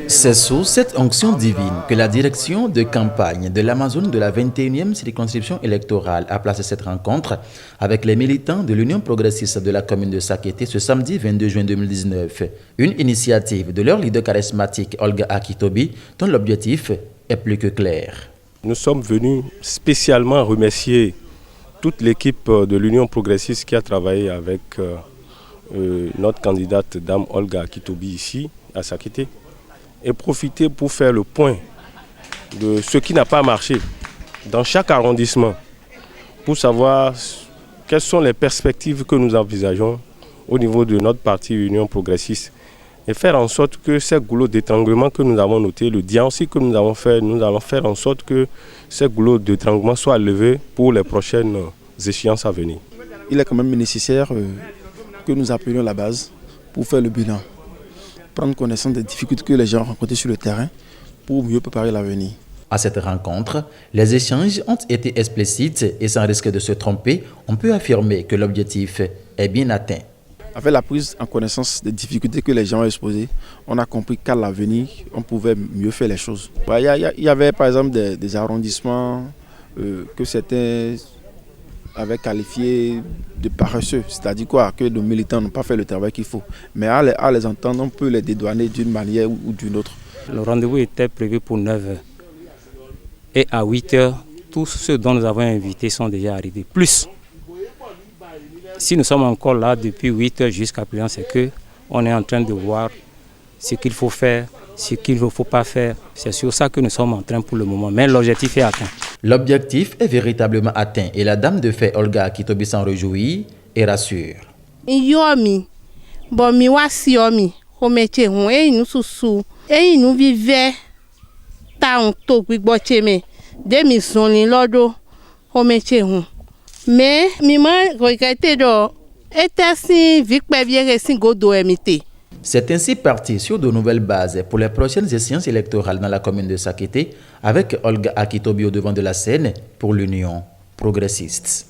C'est sous cette onction divine que la direction de campagne de l'Amazone de la 21e circonscription électorale a placé cette rencontre avec les militants de l'Union progressiste de la commune de Sakété ce samedi 22 juin 2019. Une initiative de leur leader charismatique Olga Akitobi dont l'objectif est plus que clair. Nous sommes venus spécialement remercier toute l'équipe de l'Union progressiste qui a travaillé avec notre candidate Dame Olga Akitobi ici à Sakété et profiter pour faire le point de ce qui n'a pas marché dans chaque arrondissement pour savoir quelles sont les perspectives que nous envisageons au niveau de notre parti Union progressiste et faire en sorte que ces goulots d'étranglement que nous avons notés, le diagnostic que nous allons faire en sorte que ces goulots d'étranglement soient levés pour les prochaines échéances à venir. Il est quand même nécessaire que nous appelions la base pour faire le bilan, prendre connaissance des difficultés que les gens ont rencontrées sur le terrain pour mieux préparer l'avenir. À cette rencontre, les échanges ont été explicites et sans risque de se tromper, on peut affirmer que l'objectif est bien atteint. Avec la prise en connaissance des difficultés que les gens ont exposées, on a compris qu'à l'avenir, on pouvait mieux faire les choses. Il y avait par exemple des arrondissements que certains avaient qualifiés de paresseux, c'est-à-dire quoi, que nos militants n'ont pas fait le travail qu'il faut. Mais à les entendre, on peut les dédouaner d'une manière ou d'une autre. Le rendez-vous était prévu pour 9h. Et à 8h, tous ceux dont nous avons invités sont déjà arrivés. Plus, si nous sommes encore là depuis 8h jusqu'à présent, c'est qu'on est en train de voir ce qu'il faut faire, ce qu'il ne faut pas faire. C'est sur ça que nous sommes en train pour le moment. Mais l'objectif est atteint. L'objectif est véritablement atteint et la dame de fait Olga Akitobi s'en réjouit et rassure. Yomi, bon mi wasi yomi, omete hon e nous susu, e nous vive ta on to gbigboche me, de mi soni lodo, omete hon. Mais mi man regrette do, était si vikpe bien si godo emite. C'est ainsi parti sur de nouvelles bases pour les prochaines échéances électorales dans la commune de Sakété avec Olga Akitobi au devant de la scène pour l'Union progressiste.